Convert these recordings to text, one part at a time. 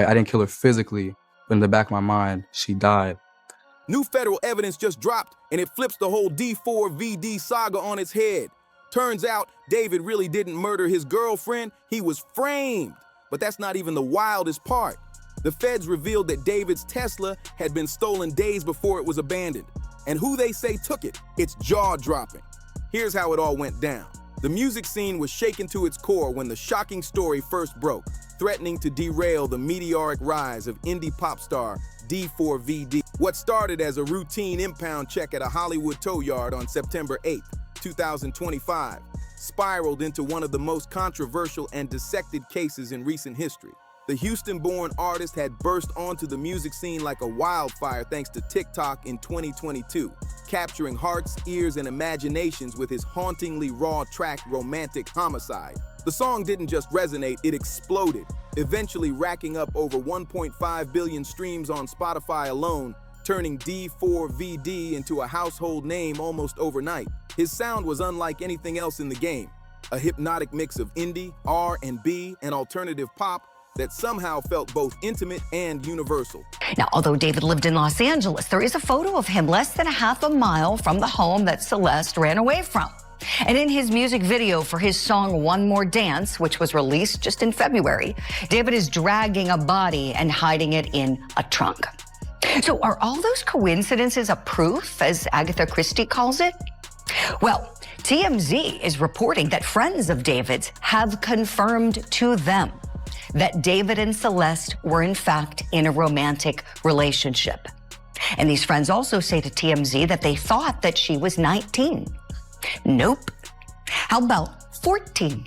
Like, I didn't kill her physically, but in the back of my mind, she died. New federal evidence just dropped, and it flips the whole D4vd saga on its head. Turns out, David really didn't murder his girlfriend, he was framed. But that's not even the wildest part. The feds revealed that David's Tesla had been stolen days before it was abandoned. And who they say took it, it's jaw-dropping. Here's how it all went down. The music scene was shaken to its core when the shocking story first broke, threatening to derail the meteoric rise of indie pop star D4vd. What started as a routine impound check at a Hollywood tow yard on September 8, 2025, spiraled into one of the most controversial and dissected cases in recent history. The Houston-born artist had burst onto the music scene like a wildfire thanks to TikTok in 2022, capturing hearts, ears, and imaginations with his hauntingly raw track Romantic Homicide. The song didn't just resonate, it exploded, eventually racking up over 1.5 billion streams on Spotify alone, turning D4vd into a household name almost overnight. His sound was unlike anything else in the game, a hypnotic mix of indie, R&B, and alternative pop that somehow felt both intimate and universal. Now, although David lived in Los Angeles, there is a photo of him less than a half a mile from the home that Celeste ran away from. And in his music video for his song One More Dance, which was released just in February, David is dragging a body and hiding it in a trunk. So are all those coincidences a proof, as Agatha Christie calls it? Well, TMZ is reporting that friends of David's have confirmed to them that David and Celeste were in fact in a romantic relationship. And these friends also say to TMZ that they thought that she was 19. Nope. How about 14?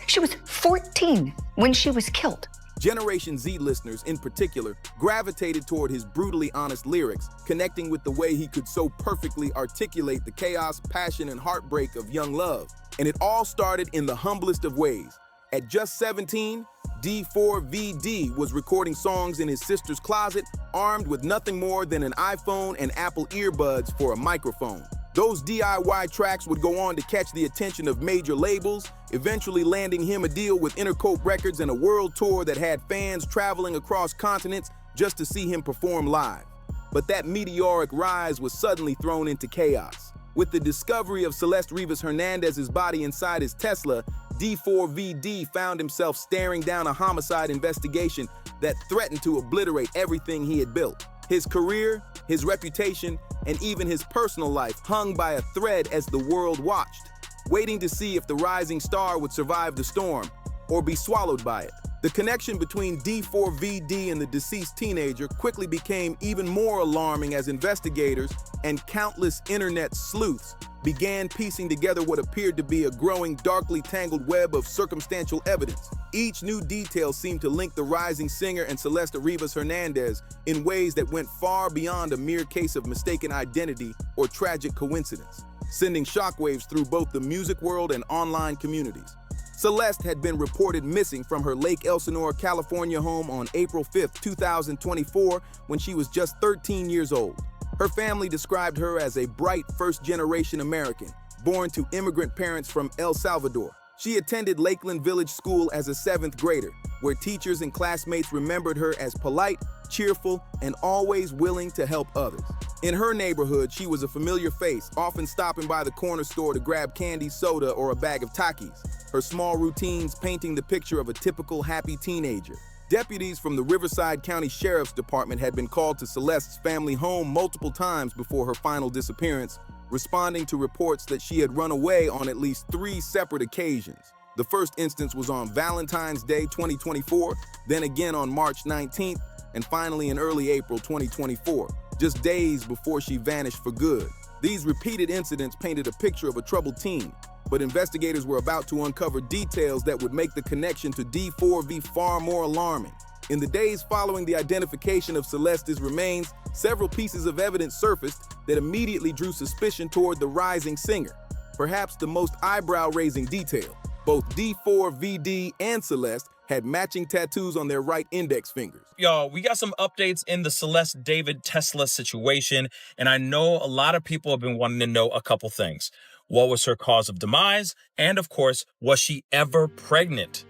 She was 14 when she was killed. Generation Z listeners, in particular, gravitated toward his brutally honest lyrics, connecting with the way he could so perfectly articulate the chaos, passion, and heartbreak of young love. And it all started in the humblest of ways. At just 17, D4vd was recording songs in his sister's closet, armed with nothing more than an iPhone and Apple earbuds for a microphone. Those DIY tracks would go on to catch the attention of major labels, eventually landing him a deal with Intercope Records and a world tour that had fans traveling across continents just to see him perform live. But that meteoric rise was suddenly thrown into chaos. With the discovery of Celeste Rivas Hernandez's body inside his Tesla, D4vd found himself staring down a homicide investigation that threatened to obliterate everything he had built. His career, his reputation, and even his personal life hung by a thread as the world watched, waiting to see if the rising star would survive the storm or be swallowed by it. The connection between D4vd and the deceased teenager quickly became even more alarming as investigators and countless internet sleuths began piecing together what appeared to be a growing, darkly tangled web of circumstantial evidence. Each new detail seemed to link the rising singer and Celeste Rivas Hernandez in ways that went far beyond a mere case of mistaken identity or tragic coincidence, sending shockwaves through both the music world and online communities. Celeste had been reported missing from her Lake Elsinore, California home on April 5, 2024, when she was just 13 years old. Her family described her as a bright first-generation American, born to immigrant parents from El Salvador. She attended Lakeland Village School as a 7th grader, where teachers and classmates remembered her as polite, cheerful, and always willing to help others. In her neighborhood, she was a familiar face, often stopping by the corner store to grab candy, soda, or a bag of Takis, her small routines painting the picture of a typical happy teenager. Deputies from the Riverside County Sheriff's Department had been called to Celeste's family home multiple times before her final disappearance, responding to reports that she had run away on at least 3 separate occasions. The first instance was on Valentine's Day 2024, then again on March 19th, and finally in early April 2024, just days before she vanished for good. These repeated incidents painted a picture of a troubled teen, but investigators were about to uncover details that would make the connection to D4v far more alarming. In the days following the identification of Celeste's remains, several pieces of evidence surfaced that immediately drew suspicion toward the rising singer. Perhaps the most eyebrow-raising detail, both D4vd and Celeste had matching tattoos on their right index fingers. Y'all, we got some updates in the Celeste David Tesla situation, and I know a lot of people have been wanting to know a couple things. What was her cause of demise? And of course, was she ever pregnant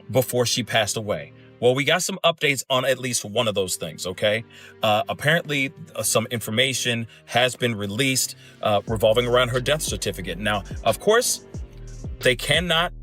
before she passed away? Well, we got some updates on at least one of those things, okay? Apparently, some information has been released revolving around her death certificate. Now, of course, they cannot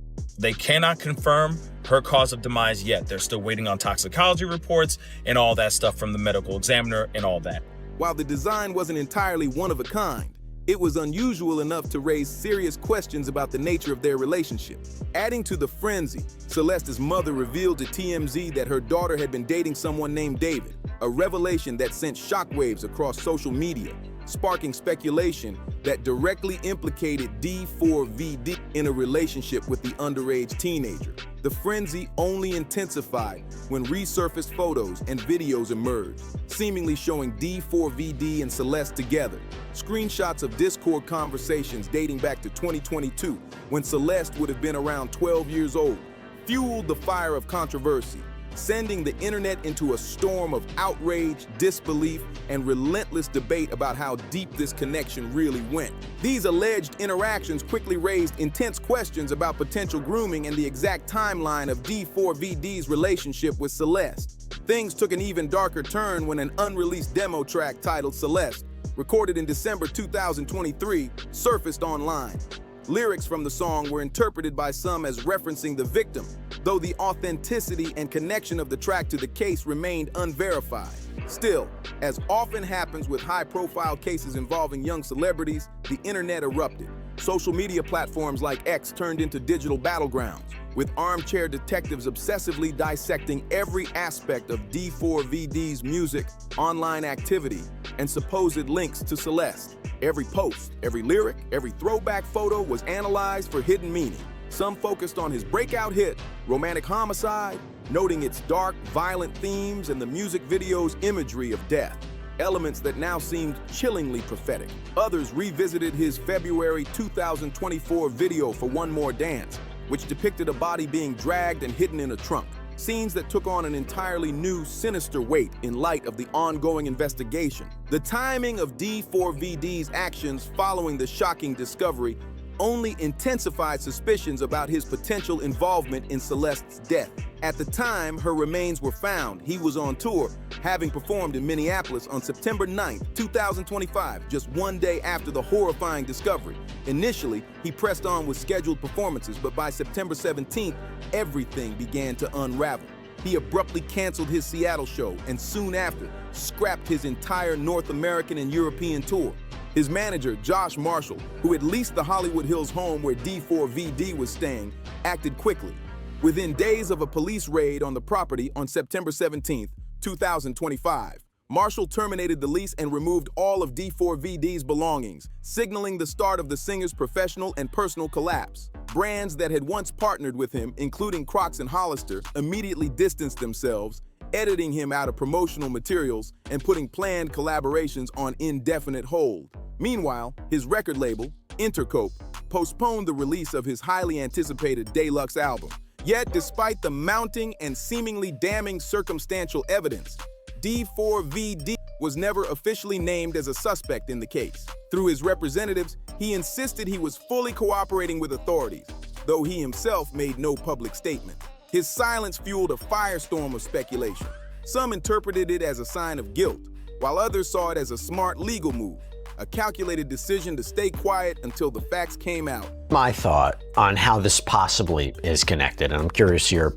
confirm her cause of demise yet. They're still waiting on toxicology reports and all that stuff from the medical examiner and all that. While the design wasn't entirely one of a kind, it was unusual enough to raise serious questions about the nature of their relationship. Adding to the frenzy, Celeste's mother revealed to TMZ that her daughter had been dating someone named David, a revelation that sent shockwaves across social media, sparking speculation that directly implicated D4vd in a relationship with the underage teenager. The frenzy only intensified when resurfaced photos and videos emerged, seemingly showing D4vd and Celeste together. Screenshots of Discord conversations dating back to 2022, when Celeste would have been around 12 years old, fueled the fire of controversy, sending the internet into a storm of outrage, disbelief, and relentless debate about how deep this connection really went. These alleged interactions quickly raised intense questions about potential grooming and the exact timeline of D4vd's relationship with Celeste. Things took an even darker turn when an unreleased demo track titled Celeste, recorded in December 2023, surfaced online. Lyrics from the song were interpreted by some as referencing the victim, though the authenticity and connection of the track to the case remained unverified. Still, as often happens with high-profile cases involving young celebrities, the internet erupted. Social media platforms like X turned into digital battlegrounds, with armchair detectives obsessively dissecting every aspect of D4vd's music, online activity, and supposed links to Celeste. Every post, every lyric, every throwback photo was analyzed for hidden meaning. Some focused on his breakout hit, Romantic Homicide, noting its dark, violent themes and the music video's imagery of death, elements that now seemed chillingly prophetic. Others revisited his February 2024 video for One More Dance, which depicted a body being dragged and hidden in a trunk. Scenes that took on an entirely new, sinister weight in light of the ongoing investigation. The timing of D4vd's actions following the shocking discovery only intensified suspicions about his potential involvement in Celeste's death. At the time her remains were found, he was on tour, having performed in Minneapolis on September 9th, 2025, just one day after the horrifying discovery. Initially, he pressed on with scheduled performances, but by September 17th, everything began to unravel. He abruptly canceled his Seattle show and soon after, scrapped his entire North American and European tour. His manager, Josh Marshall, who had leased the Hollywood Hills home where D4vd was staying, acted quickly. Within days of a police raid on the property on September 17, 2025, Marshall terminated the lease and removed all of D4vd's belongings, signaling the start of the singer's professional and personal collapse. Brands that had once partnered with him, including Crocs and Hollister, immediately distanced themselves, editing him out of promotional materials and putting planned collaborations on indefinite hold. Meanwhile, his record label, Intercope, postponed the release of his highly anticipated Deluxe album. Yet, despite the mounting and seemingly damning circumstantial evidence, D4vd was never officially named as a suspect in the case. Through his representatives, he insisted he was fully cooperating with authorities, though he himself made no public statement. His silence fueled a firestorm of speculation. Some interpreted it as a sign of guilt, while others saw it as a smart legal move, a calculated decision to stay quiet until the facts came out. My thought on how this possibly is connected, and I'm curious your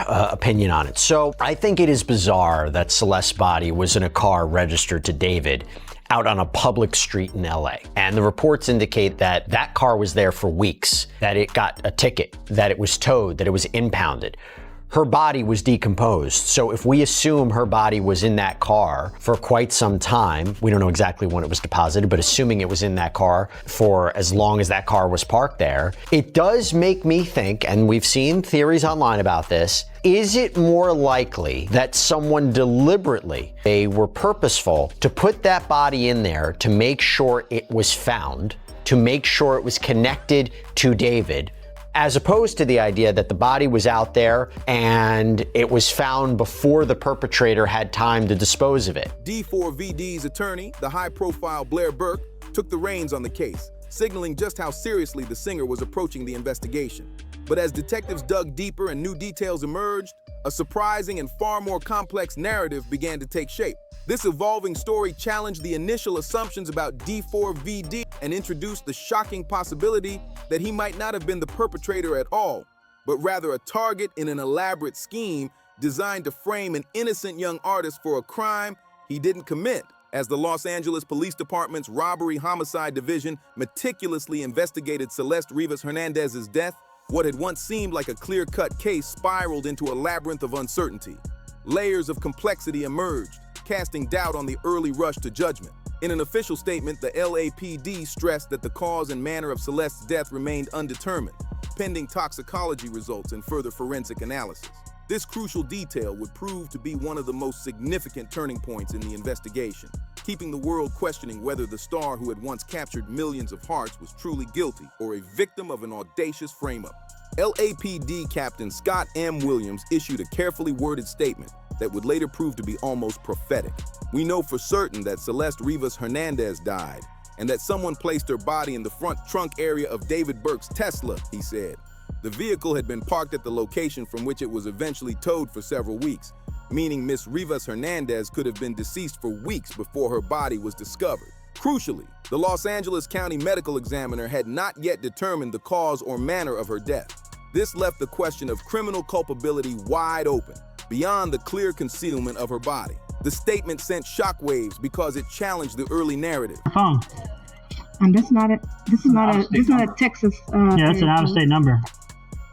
opinion on it. So I think it is bizarre that Celeste's body was in a car registered to David out on a public street in LA. And the reports indicate that that car was there for weeks, that it got a ticket, that it was towed, that it was impounded. Her body was decomposed. So if we assume her body was in that car for quite some time, we don't know exactly when it was deposited, but assuming it was in that car for as long as that car was parked there, it does make me think, and we've seen theories online about this, is it more likely that someone deliberately, they were purposeful to put that body in there to make sure it was found, to make sure it was connected to David, as opposed to the idea that the body was out there and it was found before the perpetrator had time to dispose of it? D4vd's attorney, the high-profile Blair Burke, took the reins on the case, signaling just how seriously the singer was approaching the investigation. But as detectives dug deeper and new details emerged, a surprising and far more complex narrative began to take shape. This evolving story challenged the initial assumptions about D4vd and introduced the shocking possibility that he might not have been the perpetrator at all, but rather a target in an elaborate scheme designed to frame an innocent young artist for a crime he didn't commit. As the Los Angeles Police Department's Robbery Homicide Division meticulously investigated Celeste Rivas Hernandez's death, what had once seemed like a clear-cut case spiraled into a labyrinth of uncertainty. Layers of complexity emerged, casting doubt on the early rush to judgment. In an official statement, the LAPD stressed that the cause and manner of Celeste's death remained undetermined, pending toxicology results and further forensic analysis. This crucial detail would prove to be one of the most significant turning points in the investigation, keeping the world questioning whether the star who had once captured millions of hearts was truly guilty or a victim of an audacious frame-up. LAPD Captain Scott M. Williams issued a carefully worded statement that would later prove to be almost prophetic. "We know for certain that Celeste Rivas Hernandez died, and that someone placed her body in the front trunk area of David Burke's Tesla," he said. The vehicle had been parked at the location from which it was eventually towed for several weeks, meaning Miss Rivas Hernandez could have been deceased for weeks before her body was discovered. Crucially, the Los Angeles County Medical Examiner had not yet determined the cause or manner of her death. This left the question of criminal culpability wide open, beyond the clear concealment of her body. The statement sent shockwaves because it challenged the early narrative. Phone. And this is not a Texas. Yeah, that's an out-of-state number.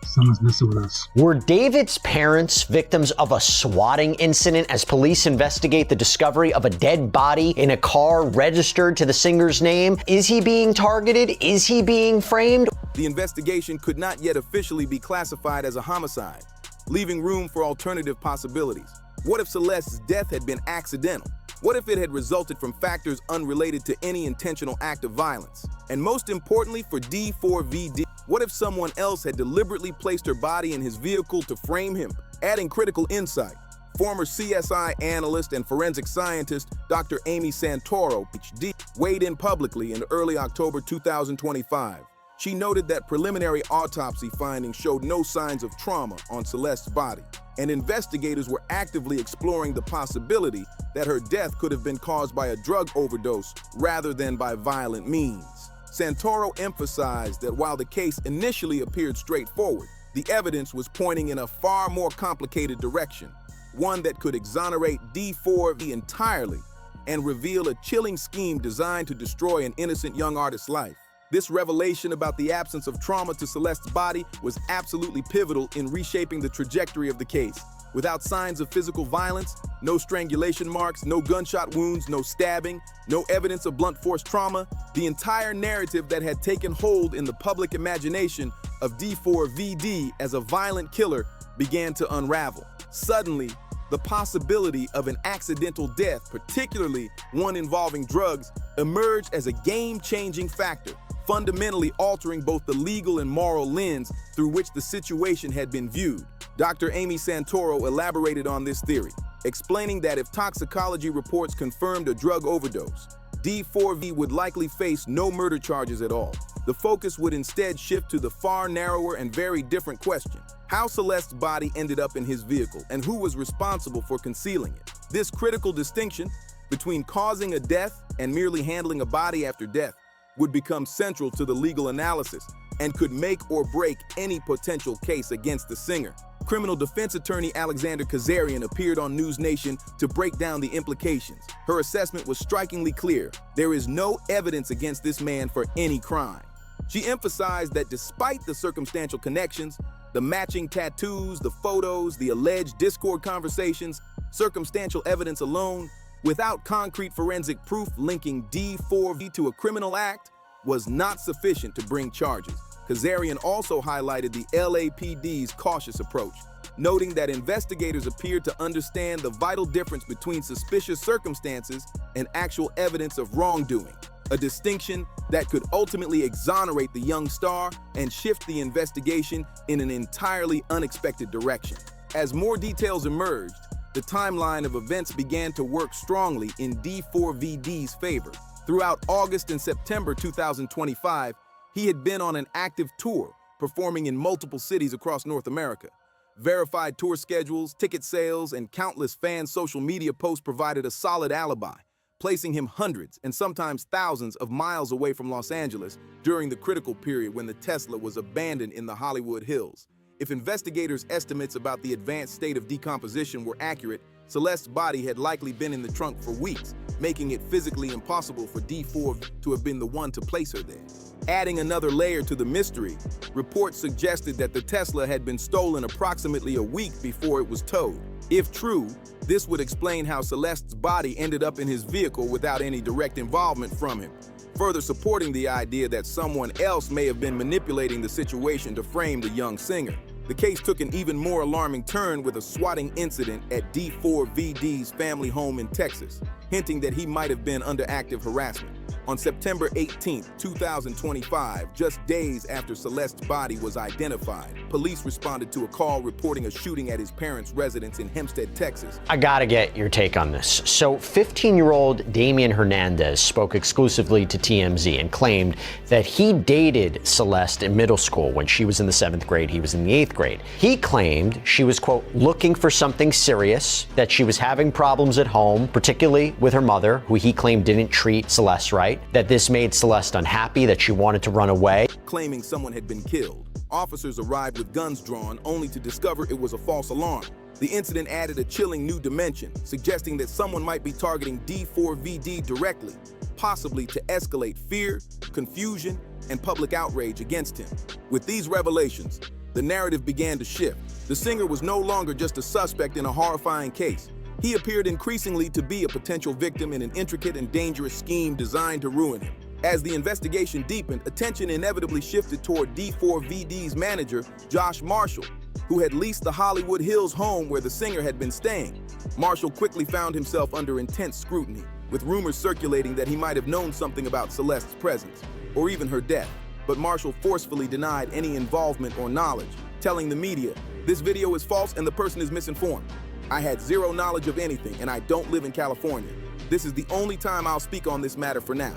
Someone's messing with us. Were David's parents victims of a swatting incident as police investigate the discovery of a dead body in a car registered to the singer's name? Is he being targeted? Is he being framed? The investigation could not yet officially be classified as a homicide, leaving room for alternative possibilities. What if Celeste's death had been accidental? What if it had resulted from factors unrelated to any intentional act of violence? And most importantly for D4vd, what if someone else had deliberately placed her body in his vehicle to frame him? Adding critical insight, former CSI analyst and forensic scientist Dr. Amy Santoro, PhD, weighed in publicly in early October 2025. She noted that preliminary autopsy findings showed no signs of trauma on Celeste's body, and investigators were actively exploring the possibility that her death could have been caused by a drug overdose rather than by violent means. Santoro emphasized that while the case initially appeared straightforward, the evidence was pointing in a far more complicated direction, one that could exonerate D4vd entirely and reveal a chilling scheme designed to destroy an innocent young artist's life. This revelation about the absence of trauma to Celeste's body was absolutely pivotal in reshaping the trajectory of the case. Without signs of physical violence, no strangulation marks, no gunshot wounds, no stabbing, no evidence of blunt force trauma, the entire narrative that had taken hold in the public imagination of D4vd as a violent killer began to unravel. Suddenly, the possibility of an accidental death, particularly one involving drugs, emerged as a game-changing factor, fundamentally altering both the legal and moral lens through which the situation had been viewed. Dr. Amy Santoro elaborated on this theory, explaining that if toxicology reports confirmed a drug overdose, D4vd would likely face no murder charges at all. The focus would instead shift to the far narrower and very different question: how Celeste's body ended up in his vehicle and who was responsible for concealing it. This critical distinction between causing a death and merely handling a body after death would become central to the legal analysis and could make or break any potential case against the singer. Criminal defense attorney Alexander Kazarian appeared on News Nation to break down the implications. Her assessment was strikingly clear: there is no evidence against this man for any crime. She emphasized that despite the circumstantial connections, the matching tattoos, the photos, the alleged Discord conversations, circumstantial evidence alone, without concrete forensic proof linking D4vd to a criminal act, was not sufficient to bring charges. Kazarian also highlighted the LAPD's cautious approach, noting that investigators appeared to understand the vital difference between suspicious circumstances and actual evidence of wrongdoing, a distinction that could ultimately exonerate the young star and shift the investigation in an entirely unexpected direction. As more details emerged, the timeline of events began to work strongly in D4vd's favor. Throughout August and September 2025, he had been on an active tour, performing in multiple cities across North America. Verified tour schedules, ticket sales, and countless fan social media posts provided a solid alibi, placing him hundreds and sometimes thousands of miles away from Los Angeles during the critical period when the Tesla was abandoned in the Hollywood Hills. If investigators' estimates about the advanced state of decomposition were accurate, Celeste's body had likely been in the trunk for weeks, making it physically impossible for D4vd to have been the one to place her there. Adding another layer to the mystery, reports suggested that the Tesla had been stolen approximately a week before it was towed. If true, this would explain how Celeste's body ended up in his vehicle without any direct involvement from him, further supporting the idea that someone else may have been manipulating the situation to frame the young singer. The case took an even more alarming turn with a swatting incident at D4vd's family home in Texas, hinting that he might have been under active harassment. On September 18, 2025, just days after Celeste's body was identified, police responded to a call reporting a shooting at his parents' residence in Hempstead, Texas. I gotta get your take on this. So 15-year-old Damian Hernandez spoke exclusively to TMZ and claimed that he dated Celeste in middle school when she was in the 7th grade, he was in the 8th grade. He claimed she was, quote, looking for something serious, that she was having problems at home, particularly with her mother, who he claimed didn't treat Celeste right, that this made Celeste unhappy, that she wanted to run away. Claiming someone had been killed. Officers arrived with guns drawn, only to discover it was a false alarm. The incident added a chilling new dimension, suggesting that someone might be targeting D4vd directly, possibly to escalate fear, confusion, and public outrage against him. With these revelations, the narrative began to shift. The singer was no longer just a suspect in a horrifying case. He appeared increasingly to be a potential victim in an intricate and dangerous scheme designed to ruin him. As the investigation deepened, attention inevitably shifted toward D4vd's manager, Josh Marshall, who had leased the Hollywood Hills home where the singer had been staying. Marshall quickly found himself under intense scrutiny, with rumors circulating that he might have known something about Celeste's presence, or even her death. But Marshall forcefully denied any involvement or knowledge, telling the media, "This video is false and the person is misinformed. I had zero knowledge of anything, and I don't live in California. This is the only time I'll speak on this matter for now."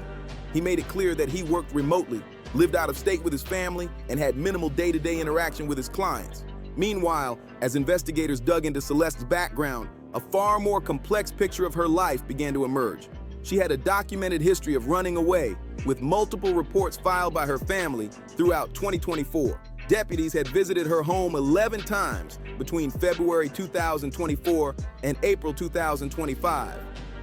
He made it clear that he worked remotely, lived out of state with his family, and had minimal day-to-day interaction with his clients. Meanwhile, as investigators dug into Celeste's background, a far more complex picture of her life began to emerge. She had a documented history of running away, with multiple reports filed by her family throughout 2024. Deputies had visited her home 11 times between February 2024 and April 2025,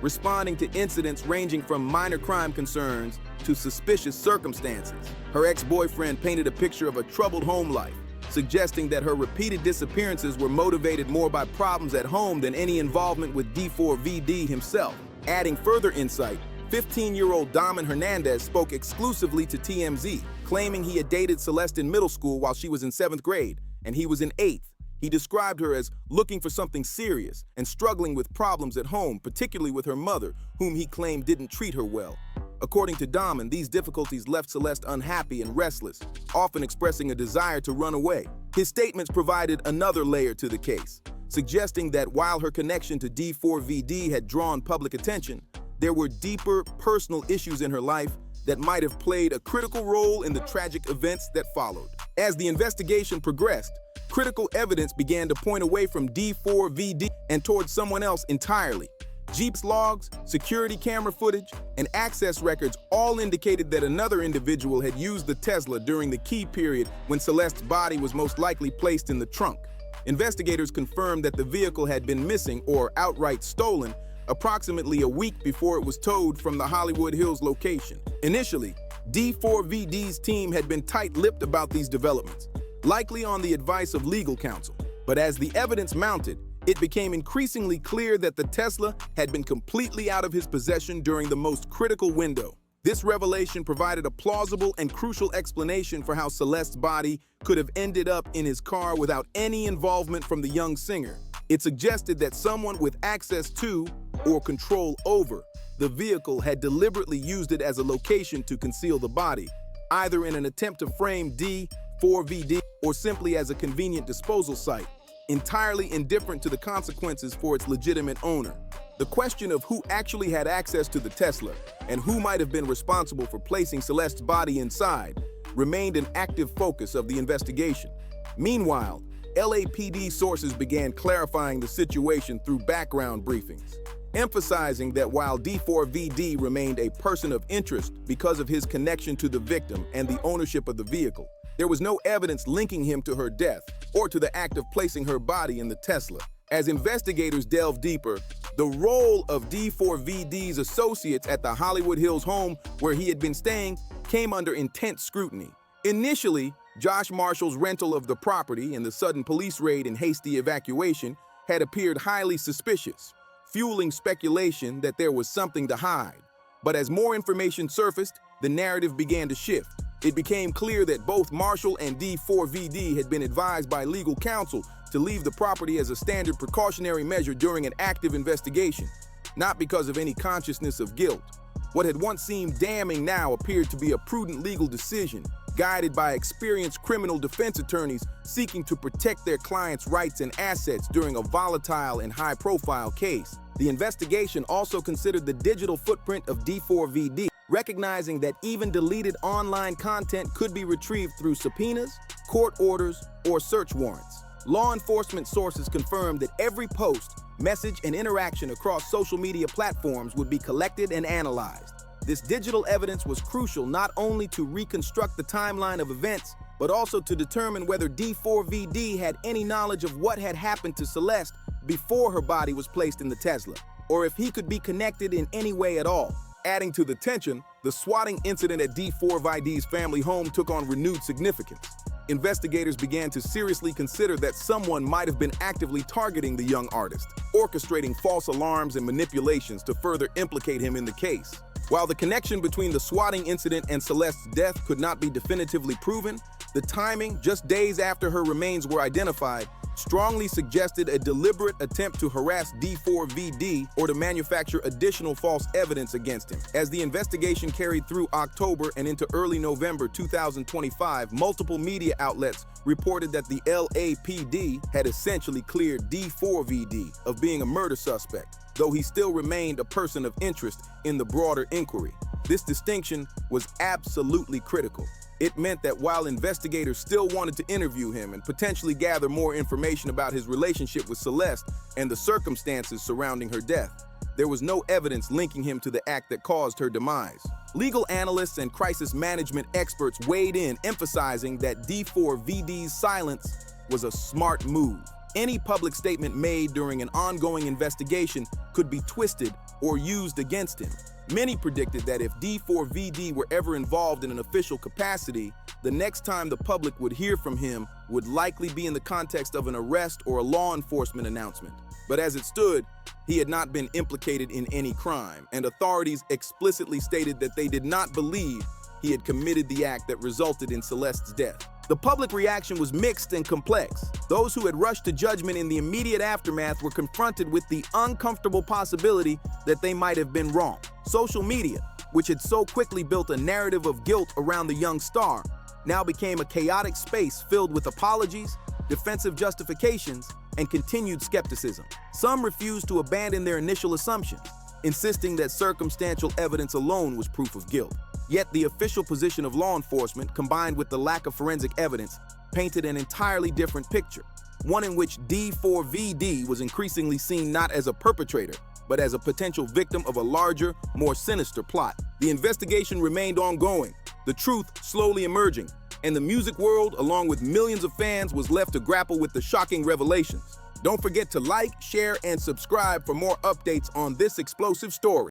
responding to incidents ranging from minor crime concerns to suspicious circumstances. Her ex-boyfriend painted a picture of a troubled home life, suggesting that her repeated disappearances were motivated more by problems at home than any involvement with D4vd himself. Adding further insight, 15-year-old Damian Hernandez spoke exclusively to TMZ, claiming he had dated Celeste in middle school while she was in 7th grade, and he was in 8th. He described her as looking for something serious and struggling with problems at home, particularly with her mother, whom he claimed didn't treat her well. According to Damian, these difficulties left Celeste unhappy and restless, often expressing a desire to run away. His statements provided another layer to the case, suggesting that while her connection to D4vd had drawn public attention, there were deeper personal issues in her life that might have played a critical role in the tragic events that followed. As the investigation progressed, critical evidence began to point away from D4vd and towards someone else entirely. Jeep's logs, security camera footage, and access records all indicated that another individual had used the Tesla during the key period when Celeste's body was most likely placed in the trunk. Investigators confirmed that the vehicle had been missing or outright stolen approximately a week before it was towed from the Hollywood Hills location. Initially, D4vd's team had been tight-lipped about these developments, likely on the advice of legal counsel. But as the evidence mounted, it became increasingly clear that the Tesla had been completely out of his possession during the most critical window. This revelation provided a plausible and crucial explanation for how Celeste's body could have ended up in his car without any involvement from the young singer. It suggested that someone with access to or control over the vehicle had deliberately used it as a location to conceal the body, either in an attempt to frame D4vd or simply as a convenient disposal site, entirely indifferent to the consequences for its legitimate owner. The question of who actually had access to the Tesla and who might have been responsible for placing Celeste's body inside remained an active focus of the investigation. Meanwhile, LAPD sources began clarifying the situation through background briefings, emphasizing that while D4vd remained a person of interest because of his connection to the victim and the ownership of the vehicle, there was no evidence linking him to her death or to the act of placing her body in the Tesla. As investigators delved deeper, the role of D4vd's associates at the Hollywood Hills home where he had been staying came under intense scrutiny. Initially, Josh Marshall's rental of the property and the sudden police raid and hasty evacuation had appeared highly suspicious, fueling speculation that there was something to hide. But as more information surfaced, the narrative began to shift. It became clear that both Marshall and D4vd had been advised by legal counsel to leave the property as a standard precautionary measure during an active investigation, not because of any consciousness of guilt. What had once seemed damning now appeared to be a prudent legal decision, guided by experienced criminal defense attorneys seeking to protect their clients' rights and assets during a volatile and high-profile case. The investigation also considered the digital footprint of D4vd, recognizing that even deleted online content could be retrieved through subpoenas, court orders, or search warrants. Law enforcement sources confirmed that every post, message, and interaction across social media platforms would be collected and analyzed. This digital evidence was crucial not only to reconstruct the timeline of events, but also to determine whether D4vd had any knowledge of what had happened to Celeste before her body was placed in the Tesla, or if he could be connected in any way at all. Adding to the tension, the swatting incident at D4vd's family home took on renewed significance. Investigators began to seriously consider that someone might have been actively targeting the young artist, orchestrating false alarms and manipulations to further implicate him in the case. While the connection between the swatting incident and Celeste's death could not be definitively proven, the timing, just days after her remains were identified, strongly suggested a deliberate attempt to harass D4vd or to manufacture additional false evidence against him. As the investigation carried through October and into early November 2025, multiple media outlets reported that the LAPD had essentially cleared D4vd of being a murder suspect, though he still remained a person of interest in the broader inquiry. This distinction was absolutely critical. It meant that while investigators still wanted to interview him and potentially gather more information about his relationship with Celeste and the circumstances surrounding her death, there was no evidence linking him to the act that caused her demise. Legal analysts and crisis management experts weighed in, emphasizing that D4vd's silence was a smart move. Any public statement made during an ongoing investigation could be twisted or used against him. Many predicted that if D4vd were ever involved in an official capacity, the next time the public would hear from him would likely be in the context of an arrest or a law enforcement announcement. But as it stood, he had not been implicated in any crime, and authorities explicitly stated that they did not believe he had committed the act that resulted in Celeste's death. The public reaction was mixed and complex. Those who had rushed to judgment in the immediate aftermath were confronted with the uncomfortable possibility that they might have been wrong. Social media, which had so quickly built a narrative of guilt around the young star, now became a chaotic space filled with apologies, defensive justifications, and continued skepticism. Some refused to abandon their initial assumptions, insisting that circumstantial evidence alone was proof of guilt. Yet the official position of law enforcement, combined with the lack of forensic evidence, painted an entirely different picture, one in which D4vd was increasingly seen not as a perpetrator, but as a potential victim of a larger, more sinister plot. The investigation remained ongoing, the truth slowly emerging, and the music world, along with millions of fans, was left to grapple with the shocking revelations. Don't forget to like, share, and subscribe for more updates on this explosive story.